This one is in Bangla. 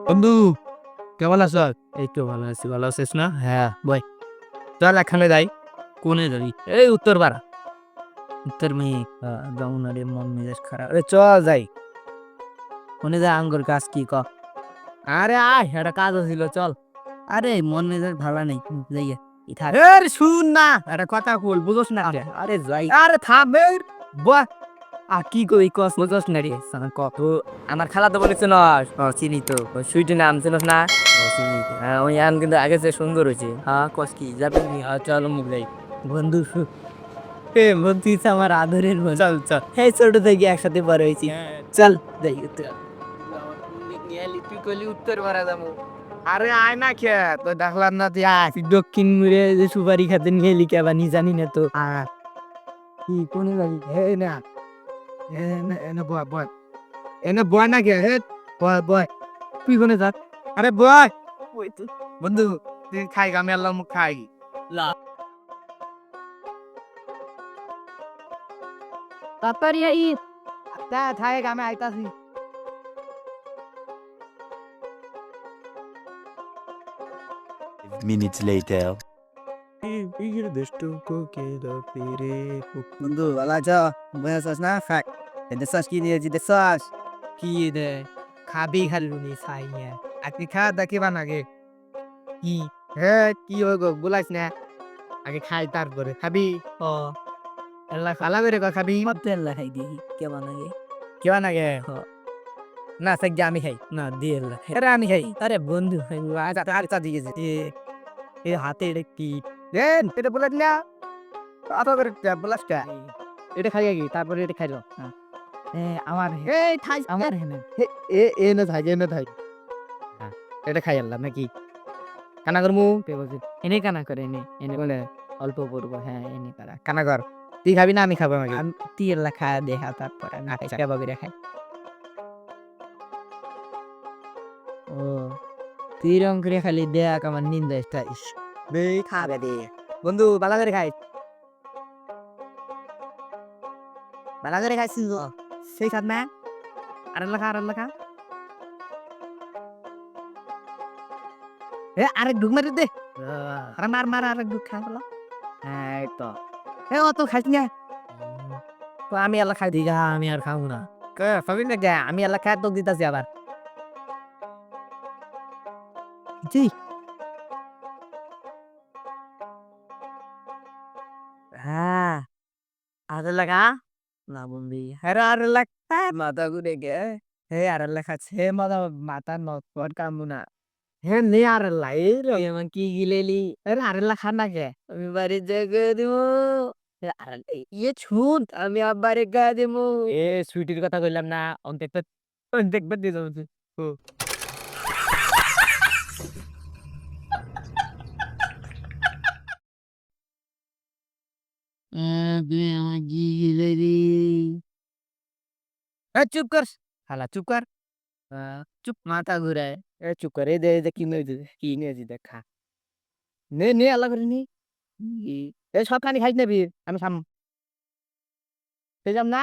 বন্ধু, কেমন আছো? এই তো ভালো আছি। ভালো আছিস না? হ্যাঁ বই। চল একখানে যাই। কোনে যাবি? এই উত্তর পাড়া। উত্তর মেয়ে যমুনারে মন মেজাজ খারাপ। চল যাই। কোনে যা আঙ্গুর গাছ কি ক? আরে আয়, একটা কাজ ছিল চল। আরে মন মেজাজ ভালো নেই, যাইয়ে শুন না, একটা কথা বল, বুঝোস না? আরে যাই। আরে থাম বাহ। আর কি কই কস, বুঝোস না রে? কত আমার খালা তো বলেছে না, চিনি তো সুইটি নাম চিনস না? চিনি। হ্যাঁ ওই আন কিন্তু আগে যে সুন্দর হয়েছে। হ্যাঁ কস কি যাবি? চল মুখ যাই। বন্ধু এ বন্ধু আমার আদরের বন্ধু। চল চল, এই ছোট থেকে একসাথে বড় হয়েছি। চল যাই উত্তর। তুই কইলি উত্তর পাড়া যাবো। আরে আয় না খে, তো দেখলাম না তুই আয়। দক্ষিণ মুড়ে যে সুপারি খাতে নিয়ে এলি কেবা নি জানি না তো। কি কোনে যাবি? হে না এনে বয় বয়, এনে বয় না কে? হে বয় বয়, তুই কোনে যাস? আরে বয় বন্ধু, তুই খাই আমি আল্লাহ মুখ খাই। তাড়াতাড়ি আইস। আচ্ছা থাক, আমি আইতাছি। Minutes later. বন্ধু ভালো আছো? বই আছিস না? খাই দেখছস কি নিয়েছি? দেখছস কি দে? খাবি খালুনি ছাই নিয়ে। আজকে খা দেখিবা নাগে কি? হে কি হয়ে গো বলাইস না? আগে খাই তারপরে খাবি। ও আল্লাহ খালা বেরে খাবি। মত আল্লাহ খাই দি কেমন লাগে? কেমন লাগে? না সাজ্ঞা আমি খাই না, দিয়ে আল্লাহ খাই। আরে আমি খাই। আরে বন্ধু আজ আর চা দিয়ে এ হাতে এটা কি দেন? এটা বলেন না আত করে বলাসটা। এটা খাই আগে তারপরে এটা খাইলো। আমার এই ঠাই আমার হেনে এ না থাই এ না থাই। হ্যাঁ এটা খাই আল্লাহ নাকি কানা করমু কে বলছি? এনে কানা করে এনে এনে বলে অল্প পড়বো। হ্যাঁ এনে কারা কানা কর। তুই খাবি না আমি খাবো? আমাকে তুই আল্লাহ খা দেখা তারপরে না খাই কেভাবে খাই। ও তুই রং করে খালি দেখ আমার নিন্দা ইস বে খাবে দে। বন্ধু বালা করে খাই, বালা করে খাইছিস তো সেই খাত না। আর লেখা আর লেখা এ আরেক ঢুক মারি দে। আরে মার মার আরেক ঢুক খা ফেলো। হ্যাঁ এই তো এ অত খাইস না তো আমি আল্লাহ খাই দিই। আমি আর খাবো না। কে খাবি না কে? আমি আল্লাহ খাই তোকে দিতেছি আবার। জি হ্যাঁ আর লাগা না বন্ধু। হ্যাঁ আর লাগা মাথা ঘুরে গে। হে আর লেখাচ্ছে হে মাথা মাথা নট কামু না। হে নে আর লাই রে এমন কি গিলেলি? আরে আর লেখা না কে? আমি বাড়ি জায়গা দিব। আর ইয়ে ছুট আমি আব্বারে গা দেবো। এ সুইটির কথা কইলাম না, অন্তেক অন্তেক বাদ দিয়ে যাবো। ও তুই আমার কি গিলেলি? চুপ কর শালা চুপ কর। চুপ মাথা ঘুরায়। চুপ করে দে দে কি নিয়ে কি নিয়ে দেখা নে নে আল্লাহ করে নি। সব খানি খাইস নেবি আমি সাম যাম না।